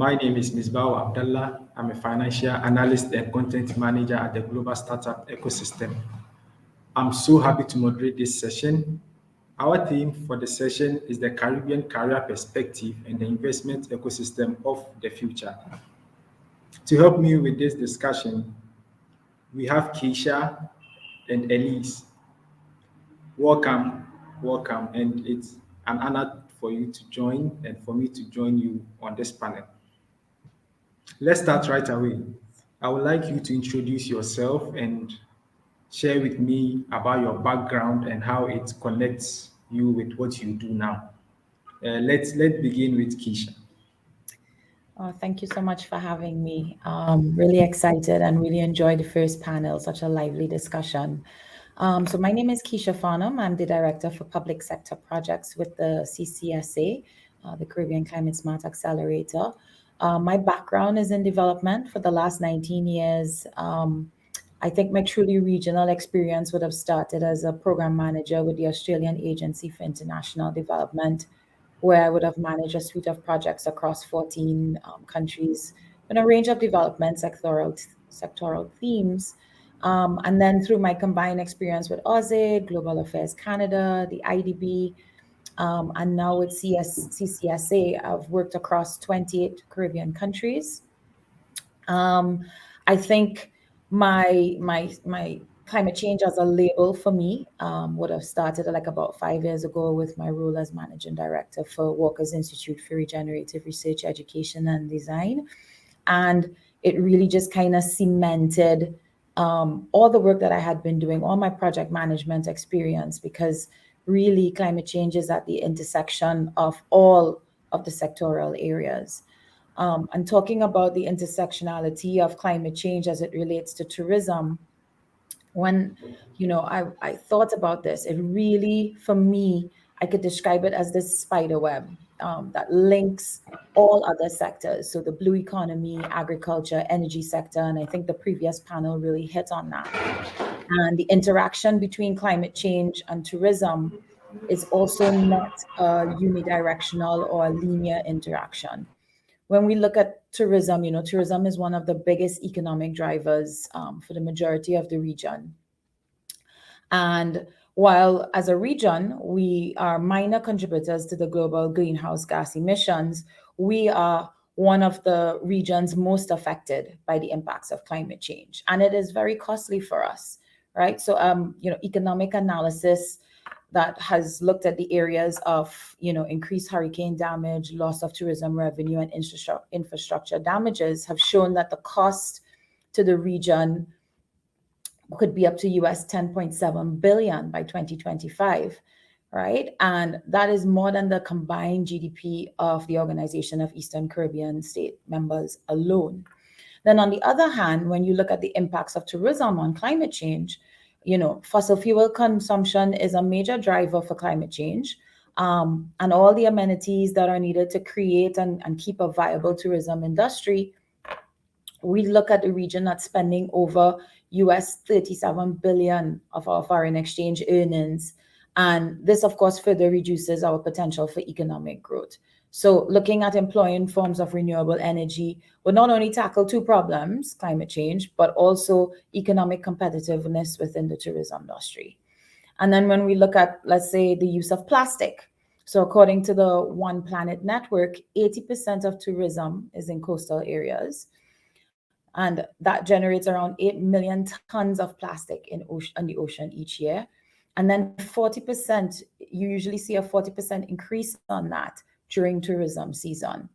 My name is Misbah Abdallah. I'm a financial analyst and content manager at the global startup ecosystem. I'm so happy to moderate this session. Our theme for the session is the Caribbean career perspective and the investment ecosystem of the future. To help me with this discussion, we have Keisha and Elise. Welcome, welcome, and it's an honor for you to join and for me to join you on this panel. Let's start right away. I would like you to introduce yourself and share with me about your background and how it connects you with what you do now. Let's begin with Keisha. Oh, thank you so much for having me. Really excited and really enjoyed the first panel, such a lively discussion. So my name is Keisha Farnham. I'm the Director for Public Sector Projects with the CCSA, the Caribbean Climate Smart Accelerator. My background is in development for the last 19 years. I think my truly regional experience would have started as a program manager with the Australian Agency for International Development, where I would have managed a suite of projects across 14 countries in a range of development sectoral themes. And then through my combined experience with AUSAID, Global Affairs Canada, the IDB, and now with CCSA, I've worked across 28 Caribbean countries. I think my climate change as a label for me would have started like about 5 years ago with my role as managing director for Walker's Institute for Regenerative Research, Education and Design. And it really just kind of cemented all the work that I had been doing, all my project management experience, because really climate change is at the intersection of all of the sectoral areas. And talking about the intersectionality of climate change as it relates to tourism, when I thought about this, it really, for me, I could describe it as this spider web that links all other sectors. So the blue economy, agriculture, energy sector, and I think the previous panel really hit on that. And the interaction between climate change and tourism is also not a unidirectional or a linear interaction. When we look at tourism, tourism is one of the biggest economic drivers for the majority of the region. And while as a region, we are minor contributors to the global greenhouse gas emissions, we are one of the regions most affected by the impacts of climate change. And it is very costly for us, right? So, economic analysis that has looked at the areas of, increased hurricane damage, loss of tourism revenue, and infrastructure damages have shown that the cost to the region could be up to US 10.7 billion by 2025, right? And that is more than the combined GDP of the Organization of Eastern Caribbean State members alone. Then on the other hand, when you look at the impacts of tourism on climate change, fossil fuel consumption is a major driver for climate change. And all the amenities that are needed to create and keep a viable tourism industry, we look at the region that's spending over US 37 billion of our foreign exchange earnings. And this, of course, further reduces our potential for economic growth. So looking at employing forms of renewable energy will not only tackle two problems, climate change, but also economic competitiveness within the tourism industry. And then when we look at, let's say, the use of plastic. So according to the One Planet Network, 80% of tourism is in coastal areas. And that generates around 8 million tons of plastic in the ocean each year. And then 40%, you usually see a 40% increase on that during tourism season.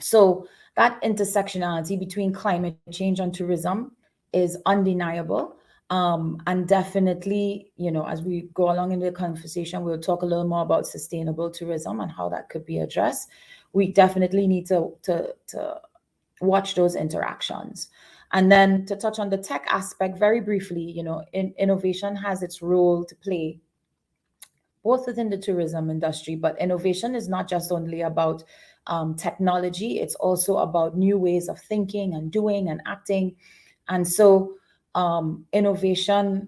So that intersectionality between climate change and tourism is undeniable. And definitely, as we go along in the conversation, we'll talk a little more about sustainable tourism and how that could be addressed. We definitely need to watch those interactions. And then to touch on the tech aspect very briefly, innovation has its role to play both within the tourism industry, but innovation is not just only about technology, it's also about new ways of thinking and doing and acting. And so innovation,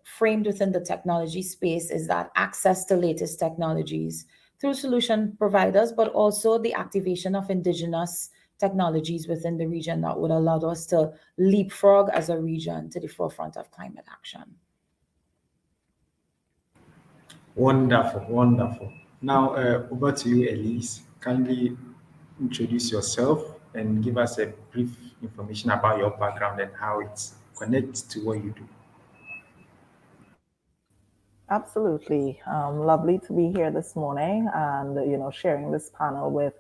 framed within the technology space is that access to latest technologies through solution providers, but also the activation of indigenous technologies within the region that would allow us to leapfrog as a region to the forefront of climate action. Wonderful, wonderful. Now, over to you, Elise. Kindly introduce yourself and give us a brief information about your background and how it connects to what you do. Absolutely. Lovely to be here this morning and, sharing this panel with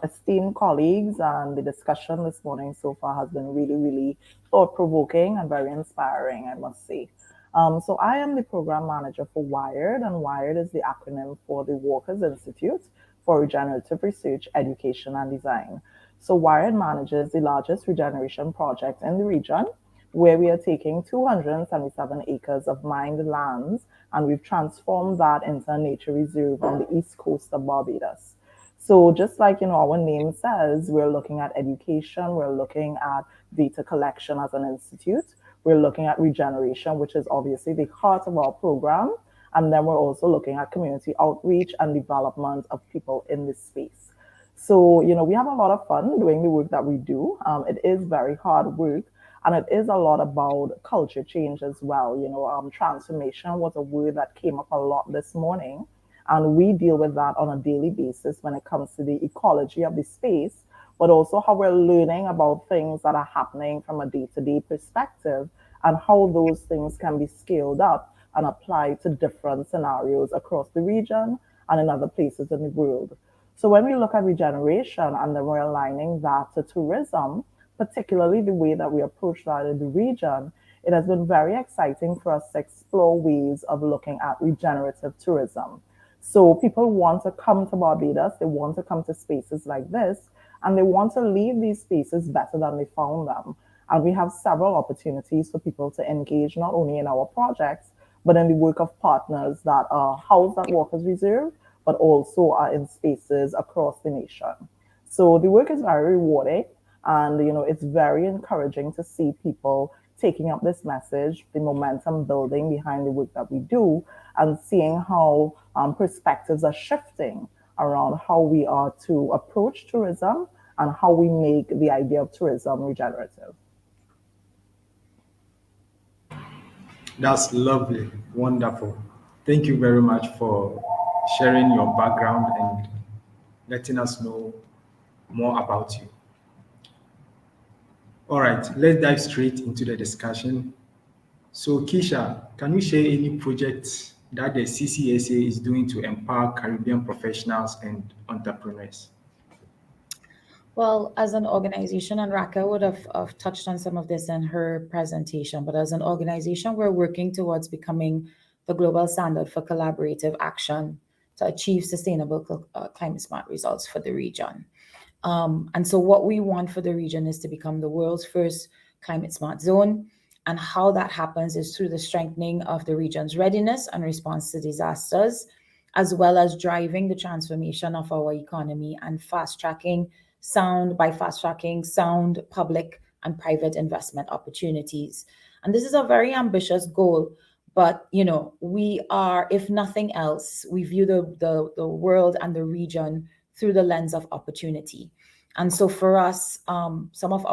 esteemed colleagues. And the discussion this morning so far has been really, really thought-provoking and very inspiring, I must say. So I am the program manager for WIRED, and WIRED is the acronym for the Walkers Institute for Regenerative Research, Education and Design. So WIRED manages the largest regeneration project in the region, where we are taking 277 acres of mined lands and we've transformed that into a nature reserve on the east coast of Barbados. So just like our name says, we're looking at education, we're looking at data collection as an institute, we're looking at regeneration, which is obviously the heart of our program, and then we're also looking at community outreach and development of people in this space. So, we have a lot of fun doing the work that we do. It is very hard work, and it is a lot about culture change as well. Transformation was a word that came up a lot this morning, and we deal with that on a daily basis when it comes to the ecology of the space, but also how we're learning about things that are happening from a day-to-day perspective and how those things can be scaled up and applied to different scenarios across the region and in other places in the world. So when we look at regeneration and then we're aligning that to tourism, particularly the way that we approach that in the region, it has been very exciting for us to explore ways of looking at regenerative tourism. So people want to come to Barbados, they want to come to spaces like this, and they want to leave these spaces better than they found them. And we have several opportunities for people to engage not only in our projects, but in the work of partners that are housed at Walkers Reserve, but also are in spaces across the nation. So the work is very rewarding. And, it's very encouraging to see people taking up this message, the momentum building behind the work that we do, and seeing how perspectives are shifting around how we are to approach tourism and how we make the idea of tourism regenerative. That's lovely, wonderful. Thank you very much for sharing your background and letting us know more about you. All right, let's dive straight into the discussion. So, Keisha, can you share any projects that the CCSA is doing to empower Caribbean professionals and entrepreneurs? Well, as an organization, and Raka would have touched on some of this in her presentation, but as an organization, we're working towards becoming the global standard for collaborative action to achieve sustainable climate smart results for the region. And so what we want for the region is to become the world's first climate smart zone. And how that happens is through the strengthening of the region's readiness and response to disasters, as well as driving the transformation of our economy and fast-tracking sound public and private investment opportunities. And this is a very ambitious goal, but we are, if nothing else, we view the world and the region through the lens of opportunity. And so for us, most of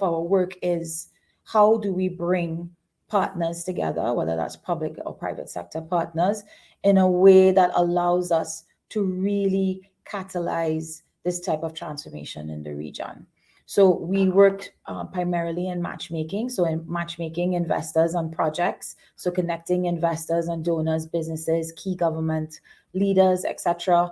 our work is how do we bring partners together, whether that's public or private sector partners, in a way that allows us to really catalyze this type of transformation in the region. So we work primarily in matchmaking. So in matchmaking investors and projects, so connecting investors and donors, businesses, key government leaders, etc.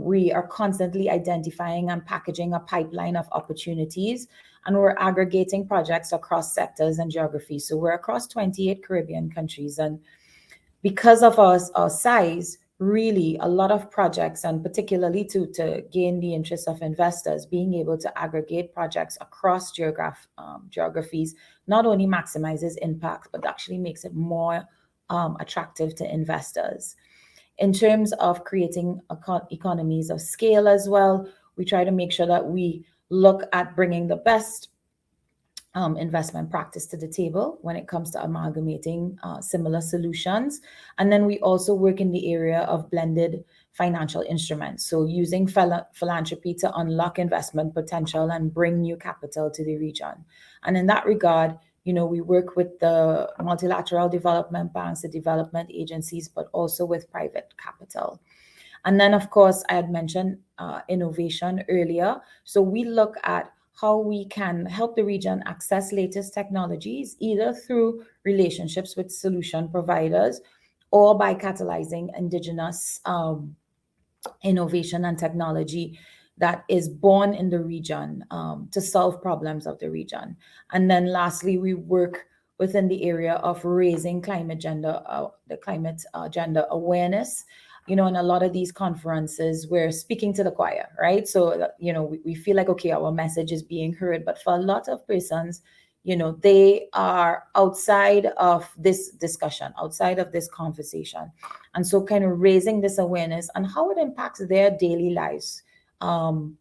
We are constantly identifying and packaging a pipeline of opportunities, and we're aggregating projects across sectors and geographies. So we're across 28 Caribbean countries. And because of our size, really a lot of projects, and particularly to gain the interest of investors, being able to aggregate projects across geographies not only maximizes impact, but actually makes it more attractive to investors. In terms of creating economies of scale as well, we try to make sure that we look at bringing the best investment practice to the table when it comes to amalgamating similar solutions. And then we also work in the area of blended financial instruments. So using philanthropy to unlock investment potential and bring new capital to the region. And in that regard, we work with the multilateral development banks, the development agencies, but also with private capital. And then, of course, I had mentioned innovation earlier. So we look at how we can help the region access latest technologies, either through relationships with solution providers or by catalyzing indigenous innovation and technology that is born in the region to solve problems of the region. And then lastly, we work within the area of raising the climate agenda awareness. In a lot of these conferences, we're speaking to the choir, right? So, we feel like, okay, our message is being heard, but for a lot of persons, they are outside of this discussion, outside of this conversation. And so kind of raising this awareness and how it impacts their daily lives and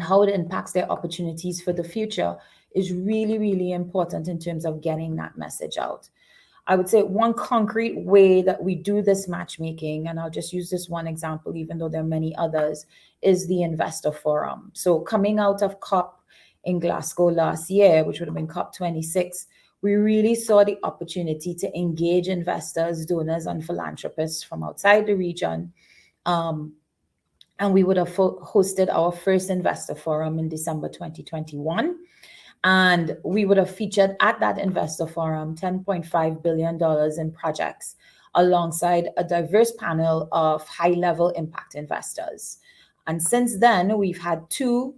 how it impacts their opportunities for the future is really, really important in terms of getting that message out. I would say one concrete way that we do this matchmaking, and I'll just use this one example, even though there are many others, is the Investor Forum. So coming out of COP in Glasgow last year, which would have been COP26, we really saw the opportunity to engage investors, donors, and philanthropists from outside the region. And we would have hosted our first Investor Forum in December 2021. And we would have featured at that Investor Forum $10.5 billion in projects alongside a diverse panel of high-level impact investors. And since then, we've had two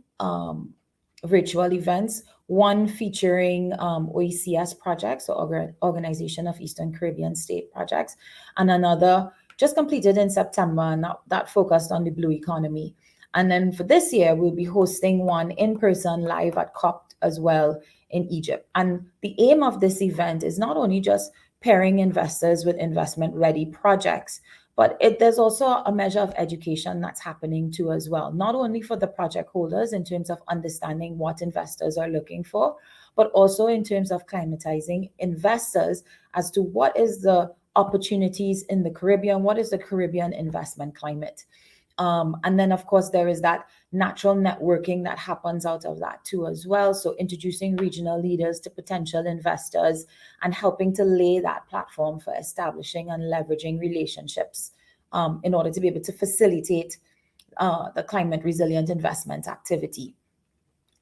virtual events, one featuring OECS projects, or Organization of Eastern Caribbean State projects, and another just completed in September, and that focused on the blue economy. And then for this year, we'll be hosting one in person live at COP as well in Egypt. And the aim of this event is not only just pairing investors with investment-ready projects, but there's also a measure of education that's happening too as well, not only for the project holders in terms of understanding what investors are looking for, but also in terms of climatizing investors as to what is the opportunities in the Caribbean, what is the Caribbean investment climate. And then, of course, there is that natural networking that happens out of that too as well. So introducing regional leaders to potential investors and helping to lay that platform for establishing and leveraging relationships in order to be able to facilitate the climate resilient investment activity.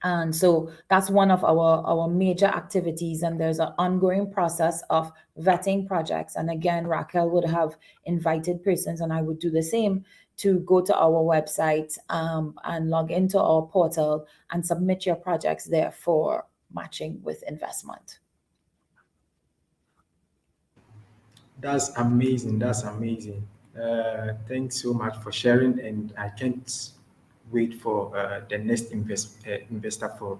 And so that's one of our major activities. And there's an ongoing process of vetting projects. And again, Raquel would have invited persons, and I would do the same, to go to our website and log into our portal and submit your projects there for matching with investment. That's amazing. That's amazing. Thanks so much for sharing, and I can't wait for the next investor forum.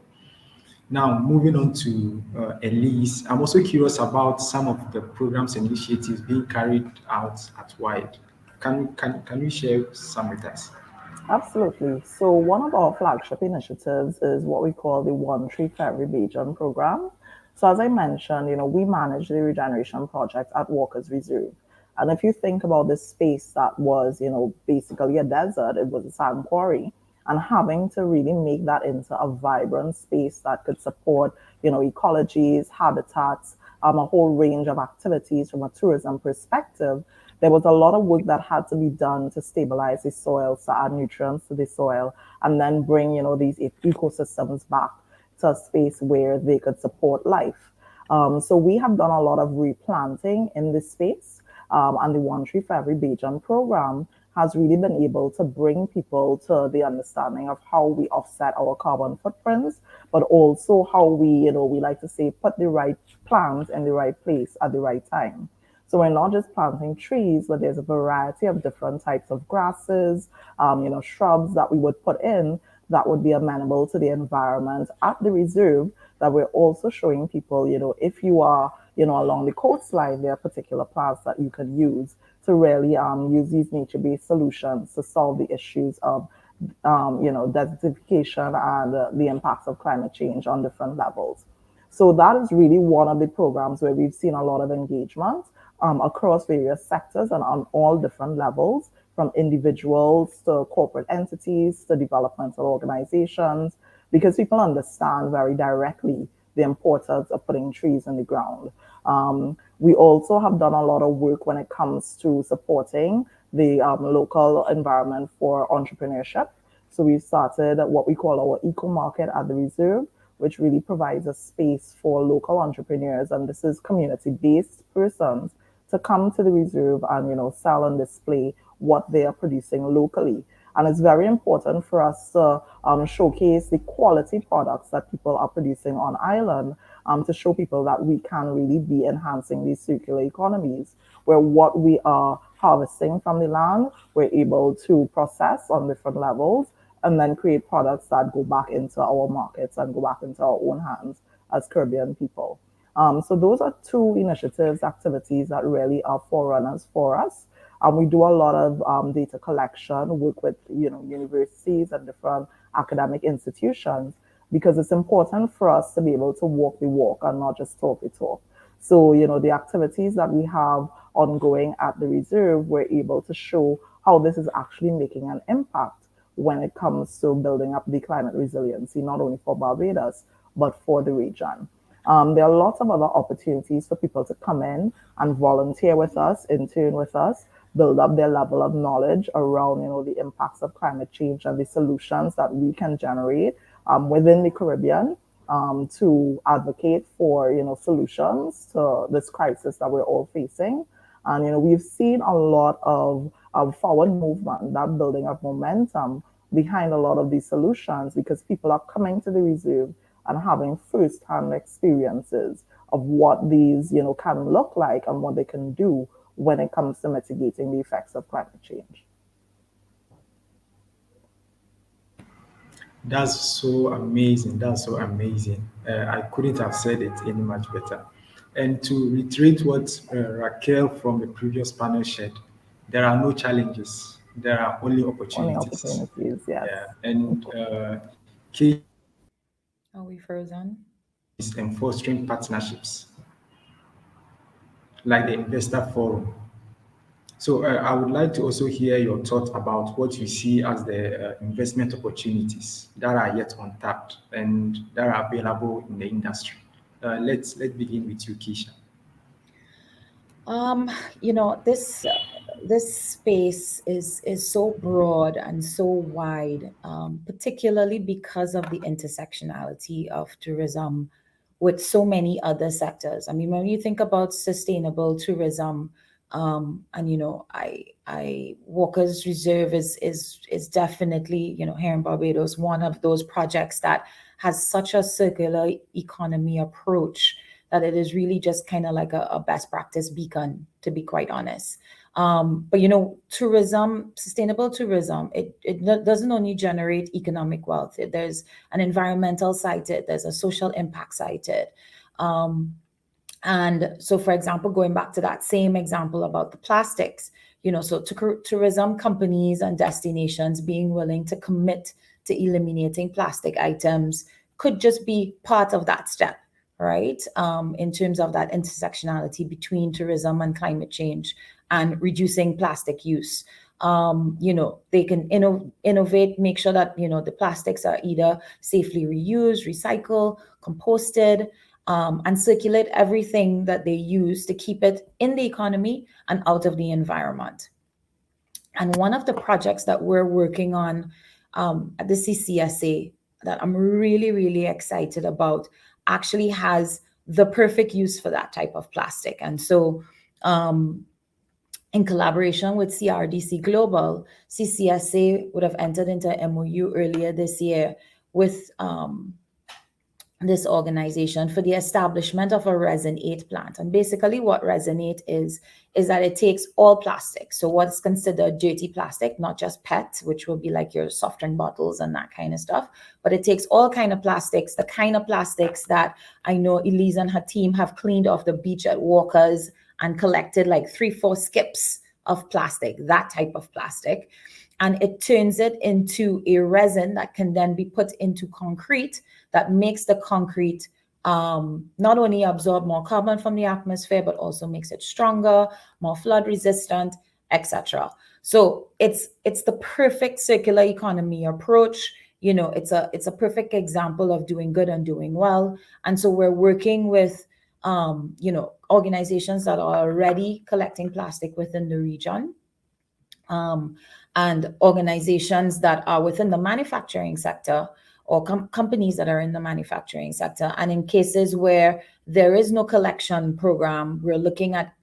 Now, moving on to Elise, I'm also curious about some of the programs and initiatives being carried out at WIDE. Can you share some with us? Absolutely. So one of our flagship initiatives is what we call the One Tree for Every Bajan program. So as I mentioned, we manage the regeneration project at Walker's Reserve. And if you think about this space that was, basically a desert, it was a sand quarry, and having to really make that into a vibrant space that could support, ecologies, habitats, a whole range of activities from a tourism perspective, there was a lot of work that had to be done to stabilize the soil, to add nutrients to the soil, and then bring, these ecosystems back to a space where they could support life. So we have done a lot of replanting in this space, and the One Tree for Every Bajan program has really been able to bring people to the understanding of how we offset our carbon footprints, but also how we like to say, put the right plants in the right place at the right time. So we're not just planting trees, but there's a variety of different types of grasses, shrubs that we would put in that would be amenable to the environment at the reserve, that we're also showing people, if you are, along the coastline, there are particular plants that you can use to really use these nature-based solutions to solve the issues of, desertification and the impacts of climate change on different levels. So that is really one of the programs where we've seen a lot of engagement across various sectors and on all different levels, from individuals to corporate entities to developmental organizations, because people understand very directly the importance of putting trees in the ground. We also have done a lot of work when it comes to supporting the local environment for entrepreneurship. So we've started what we call our eco market at the reserve, which really provides a space for local entrepreneurs, and this is community-based persons to come to the reserve and sell and display what they are producing locally. And it's very important for us to showcase the quality products that people are producing on island, to show people that we can really be enhancing these circular economies, where what we are harvesting from the land, we're able to process on different levels and then create products that go back into our markets and go back into our own hands as Caribbean people. So those are two initiatives, activities that really are forerunners for us. We do a lot of data collection, work with universities and different academic institutions, because it's important for us to be able to walk the walk and not just talk the talk. So, the activities that we have ongoing at the reserve, we're able to show how this is actually making an impact when it comes to building up the climate resiliency, not only for Barbados, but for the region. There are lots of other opportunities for people to come in and volunteer with us, intern with us, build up their level of knowledge around, the impacts of climate change and the solutions that we can generate within the Caribbean to advocate for, solutions to this crisis that we're all facing. And, we've seen a lot of forward movement, that building of momentum behind a lot of these solutions, because people are coming to the reserve and having first-hand experiences of what these, can look like and what they can do when it comes to mitigating the effects of climate change. That's so amazing. That's so amazing. I couldn't have said it any much better. And to reiterate what Raquel from the previous panel shared, there are no challenges. There are only Only opportunities. opportunities, yes. Yeah. And key Are we frozen? is in fostering partnerships like the Investor Forum. So I would like to also hear your thoughts about what you see as the investment opportunities that are yet untapped and that are available in the industry. Let's begin with you, Keisha. This space is so broad and so wide, particularly because of the intersectionality of tourism with so many other sectors. I mean, when you think about sustainable tourism, I Walker's Reserve is definitely, here in Barbados, one of those projects that has such a circular economy approach that it is really just kind of like a best practice beacon, to be quite honest. But tourism, sustainable tourism, it doesn't only generate economic wealth. There's an environmental side to it. There's a social impact side to it. And so, for example, going back to that same example about the plastics, so tourism companies and destinations being willing to commit to eliminating plastic items could just be part of that step, right? In terms of that intersectionality between tourism and climate change and reducing plastic use. They can innovate, make sure that, the plastics are either safely reused, recycled, composted, and circulate everything that they use to keep it in the economy and out of the environment. And one of the projects that we're working on at the CCSA that I'm really, really excited about actually has the perfect use for that type of plastic. And so in collaboration with CRDC Global, CCSA would have entered into an MOU earlier this year with this organization for the establishment of a Resonate plant. And basically what Resonate is that it takes all plastic. So what's considered dirty plastic, not just PET, which will be like your soft drink bottles and that kind of stuff, but it takes all kind of plastics, the kind of plastics that I know Elise and her team have cleaned off the beach at Walker's and collected like 3-4 skips of plastic, that type of plastic. And it turns it into a resin that can then be put into concrete that makes the concrete not only absorb more carbon from the atmosphere, but also makes it stronger, more flood resistant, etc. So it's the perfect circular economy approach. It's a perfect example of doing good and doing well. And so we're working with organizations that are already collecting plastic within the region, and organizations that are within the manufacturing sector, or companies that are in the manufacturing sector. And in cases where there is no collection program, we're looking at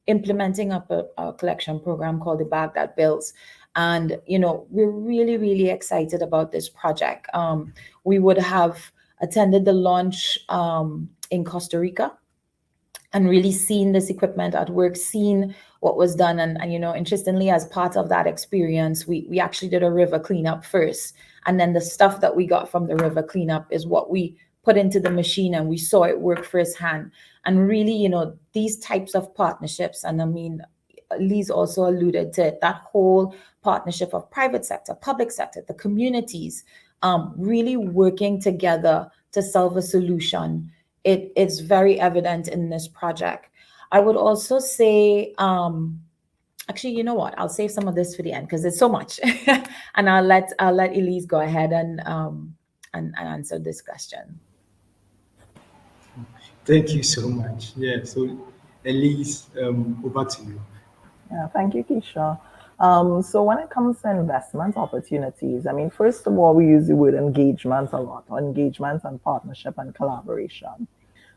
implementing a collection program called the Bag That Builds. And we're really, really excited about this project. We would have attended the launch in Costa Rica and really seen this equipment at work, seen what was done. And interestingly, as part of that experience, we actually did a river cleanup first. And then the stuff that we got from the river cleanup is what we put into the machine, and we saw it work firsthand. And really, these types of partnerships, and I mean, Lee's also alluded to it, that whole partnership of private sector, public sector, the communities, really working together to solve a solution. It's very evident in this project. I would also say, actually, you know what? I'll save some of this for the end because it's so much, and I'll let Elise go ahead and answer this question. Thank you so much. Yeah. So, Elise, over to you. Yeah, thank you, Keisha. So when it comes to investment opportunities, I mean, first of all, we use the word engagement a lot, engagement and partnership and collaboration.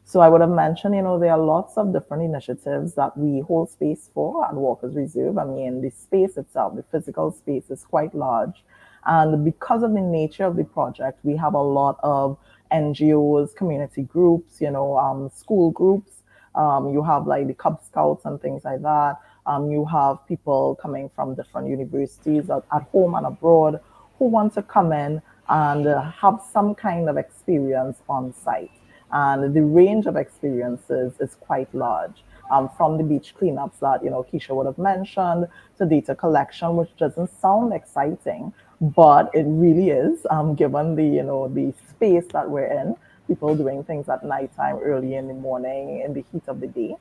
So I would have mentioned, there are lots of different initiatives that we hold space for at Walker's Reserve. I mean, the space itself, the physical space is quite large. And because of the nature of the project, we have a lot of NGOs, community groups, school groups. You have like the Cub Scouts and things like that. You have people coming from different universities at home and abroad who want to come in and have some kind of experience on site. And the range of experiences is quite large. From the beach cleanups that Keisha would have mentioned, to data collection, which doesn't sound exciting, but it really is, given the space that we're in. People doing things at nighttime, early in the morning, in the heat of the day.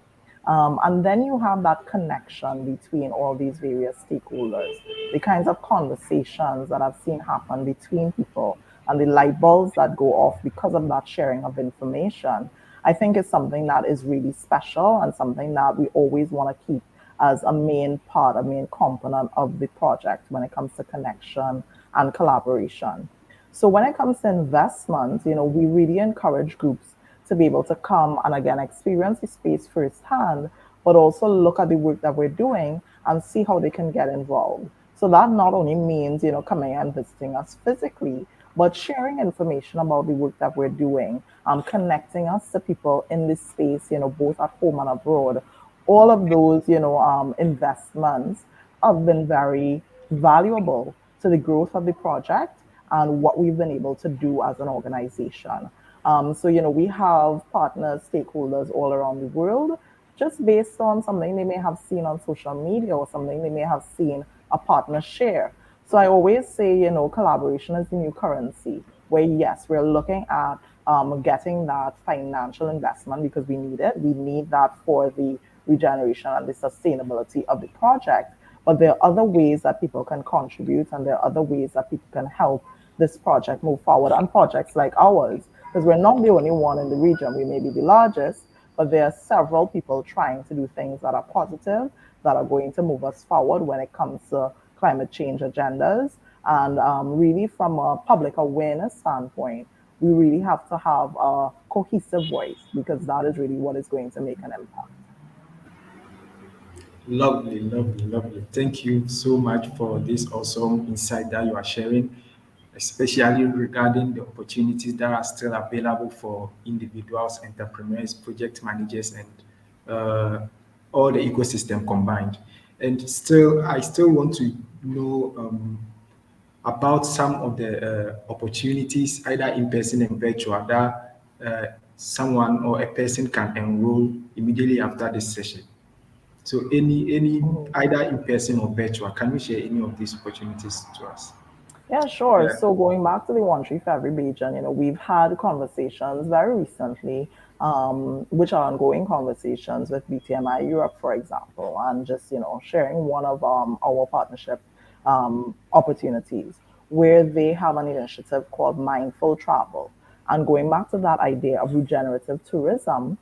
And then you have that connection between all these various stakeholders, the kinds of conversations that I've seen happen between people, and the light bulbs that go off because of that sharing of information. I think it's something that is really special and something that we always want to keep as a main part, a main component of the project when it comes to connection and collaboration. So when it comes to investment, we really encourage groups to be able to come and again experience the space firsthand, but also look at the work that we're doing and see how they can get involved. So that not only means, coming and visiting us physically, but sharing information about the work that we're doing, connecting us to people in this space, both at home and abroad. All of those, investments have been very valuable to the growth of the project and what we've been able to do as an organization. So, we have partners, stakeholders all around the world, just based on something they may have seen on social media or something they may have seen a partner share. So I always say, collaboration is the new currency, where yes, we're looking at getting that financial investment because we need it. We need that for the regeneration and the sustainability of the project. But there are other ways that people can contribute, and there are other ways that people can help this project move forward, and projects like ours, because we're not the only one in the region. We may be the largest, but there are several people trying to do things that are positive, that are going to move us forward when it comes to climate change agendas. And really, from a public awareness standpoint, we really have to have a cohesive voice, because that is really what is going to make an impact. Lovely, lovely, lovely. Thank you so much for this awesome insight that you are sharing, especially regarding the opportunities that are still available for individuals, entrepreneurs, project managers, and all the ecosystem combined. And still, I still want to know about some of the opportunities, either in person and virtual, that someone or a person can enroll immediately after this session. So any either in person or virtual, can you share any of these opportunities to us? Yeah, sure. Yeah. So going back to the One Tree for Every region, we've had conversations very recently, which are ongoing conversations with BTMI Europe, for example, and just, sharing one of our partnership opportunities where they have an initiative called Mindful Travel. And going back to that idea of regenerative tourism,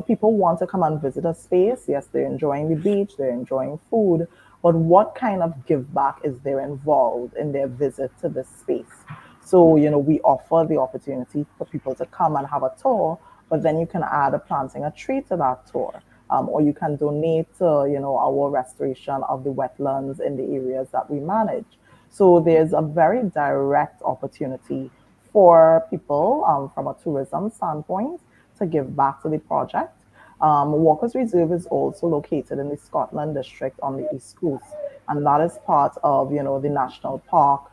people want to come and visit a space. Yes, they're enjoying the beach, they're enjoying food, but what kind of give back is there involved in their visit to this space? So, we offer the opportunity for people to come and have a tour, but then you can add a planting a tree to that tour. Or you can donate to, our restoration of the wetlands in the areas that we manage. So there's a very direct opportunity for people from a tourism standpoint to give back to the project. Walker's Reserve is also located in the Scotland district on the East Coast, and that is part of the national park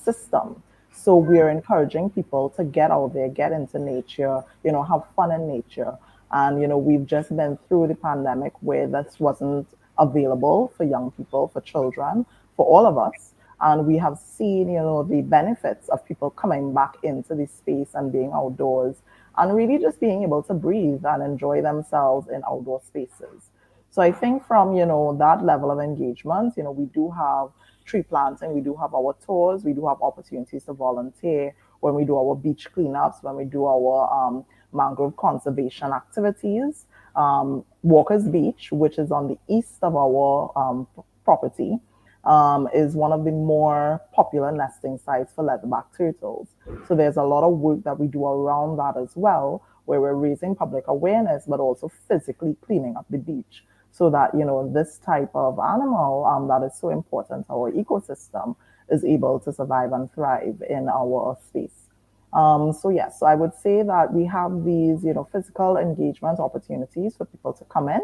system. So we are encouraging people to get out there, get into nature, have fun in nature. And we've just been through the pandemic where this wasn't available for young people, for children, for all of us. And we have seen, the benefits of people coming back into the space and being outdoors and really just being able to breathe and enjoy themselves in outdoor spaces. So I think from, that level of engagement, we do have tree planting, we do have our tours, we do have opportunities to volunteer when we do our beach cleanups, when we do our mangrove conservation activities. Walker's Beach, which is on the east of our property, is one of the more popular nesting sites for leatherback turtles. So there's a lot of work that we do around that as well, where we're raising public awareness, but also physically cleaning up the beach so that, this type of animal that is so important to our ecosystem is able to survive and thrive in our space. So yes, so I would say that we have these, physical engagement opportunities for people to come in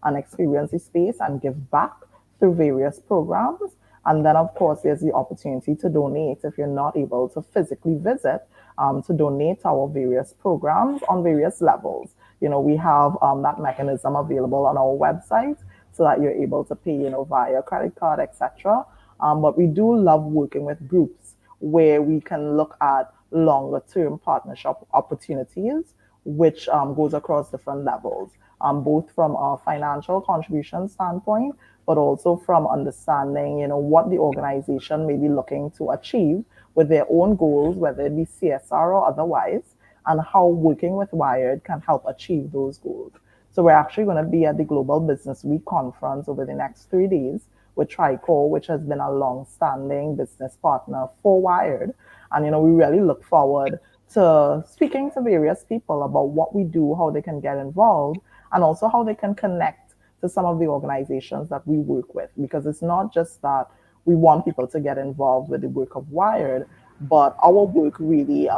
and experience the space and give back through various programs. And then, of course, there's the opportunity to donate if you're not able to physically visit, to donate our various programs on various levels. We have that mechanism available on our website so that you're able to pay, via credit card, etc. But we do love working with groups where we can look at longer term partnership opportunities, which goes across different levels, both from a financial contribution standpoint, but also from understanding, what the organization may be looking to achieve with their own goals, whether it be CSR or otherwise, and how working with Wired can help achieve those goals. So we're actually going to be at the Global Business Week conference over the next 3 days with Tricor, which has been a long-standing business partner for Wired. And, we really look forward to speaking to various people about what we do, how they can get involved, and also how they can connect to some of the organizations that we work with. Because it's not just that we want people to get involved with the work of Wired, but our work really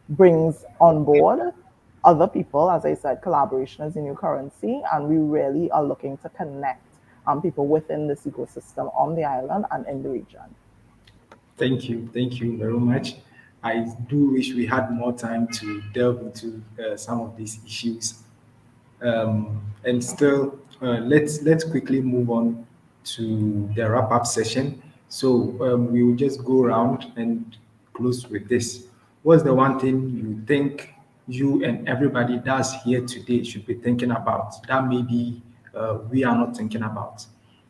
brings on board other people. As I said, collaboration is the new currency, and we really are looking to connect people within this ecosystem on the island and in the region. Thank you. Thank you very much. I do wish we had more time to delve into some of these issues. And still, let's quickly move on to the wrap up session. So we will just go around and close with this. What's the one thing you think you and everybody that's here today should be thinking about that maybe we are not thinking about?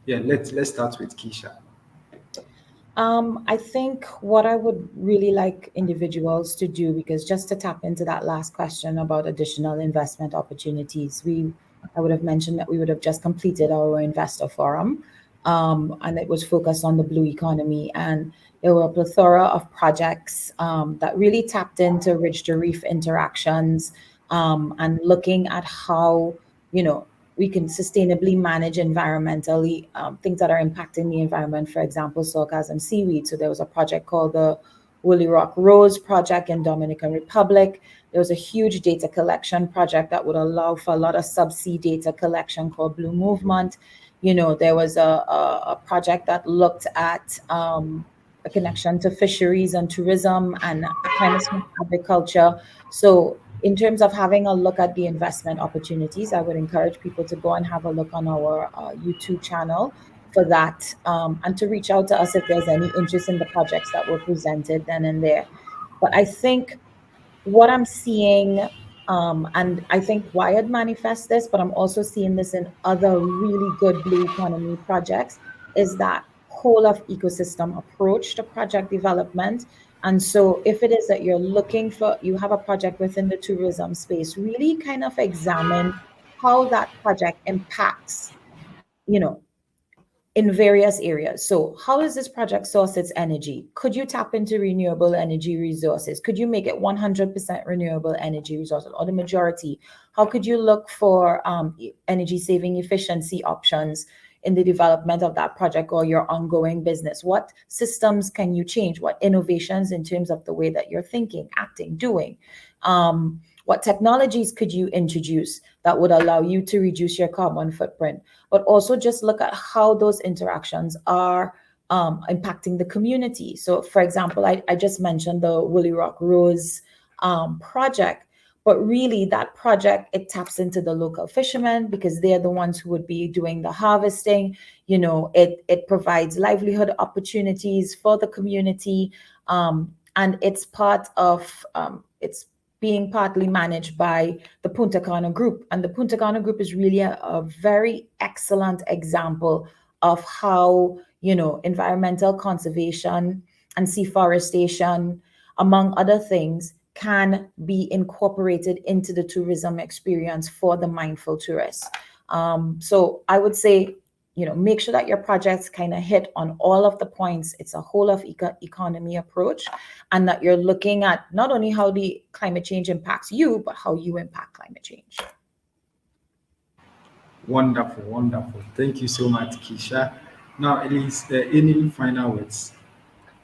Yeah, let's start with Keisha. I think what I would really like individuals to do, because just to tap into that last question about additional investment opportunities, I would have mentioned that we would have just completed our investor forum, and it was focused on the blue economy, and there were a plethora of projects that really tapped into Ridge to Reef interactions, and looking at how we can sustainably manage environmentally things that are impacting the environment, for example, sargassum seaweed. So there was a project called the Woolly Rock Rose project in Dominican Republic. There was a huge data collection project that would allow for a lot of subsea data collection called Blue Movement. There was a project that looked at a connection to fisheries and tourism and climate smart agriculture. So in terms of having a look at the investment opportunities, I would encourage people to go and have a look on our YouTube channel, for that, and to reach out to us if there's any interest in the projects that were presented then and there. But I think what I'm seeing, and I think Wired manifests this, but I'm also seeing this in other really good blue economy projects, is that whole of ecosystem approach to project development. And so if it is that you're looking for, you have a project within the tourism space, really kind of examine how that project impacts, you know, in various areas. So how does this project source its energy? Could you tap into renewable energy resources? Could you make it 100% renewable energy resources or the majority? How could you look for energy saving efficiency options in the development of that project or your ongoing business? What systems can you change? What innovations in terms of the way that you're thinking, acting, doing? What technologies could you introduce that would allow you to reduce your carbon footprint? But also just look at how those interactions are impacting the community. So for example, I just mentioned the Woolly Rock Rose project, but really that project, it taps into the local fishermen because they're the ones who would be doing the harvesting. You know, it provides livelihood opportunities for the community. And it's part of, it's being partly managed by the Punta Cana Group. And the Punta Cana Group is really a very excellent example of how, you know, environmental conservation and seaforestation, among other things, can be incorporated into the tourism experience for the mindful tourist. So I would say, you know, make sure that your projects kind of hit on all of the points. It's a whole of economy approach, and that you're looking at not only how the climate change impacts you, but how you impact climate change. Wonderful, wonderful. Thank you so much, Keisha. Now, Elise, any final words?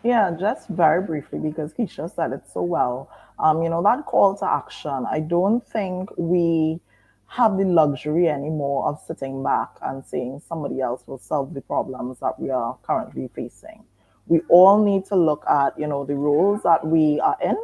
Yeah, just very briefly, because Keisha said it so well. That call to action, I don't think we have the luxury anymore of sitting back and saying somebody else will solve the problems that we are currently facing. We all need to look at, the roles that we are in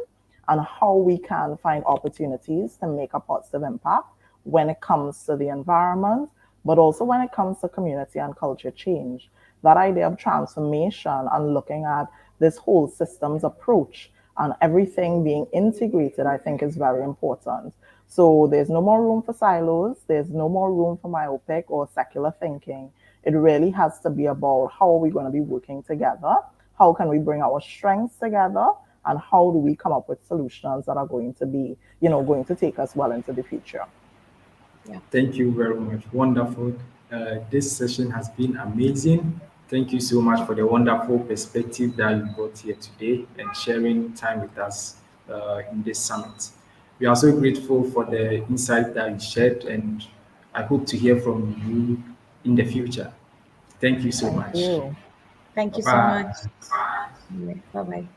and how we can find opportunities to make a positive impact when it comes to the environment, but also when it comes to community and culture change. That idea of transformation and looking at this whole systems approach and everything being integrated, I think is very important. So there's no more room for silos. There's no more room for myopic or secular thinking. It really has to be about how are we going to be working together? How can we bring our strengths together? And how do we come up with solutions that are going to be, going to take us well into the future? Yeah. Thank you very much. Wonderful. This session has been amazing. Thank you so much for the wonderful perspective that you brought here today and sharing time with us in this summit. We are so grateful for the insight that you shared, and I hope to hear from you in the future. Thank you so much. Thank you. Thank you so Bye. much. Bye bye.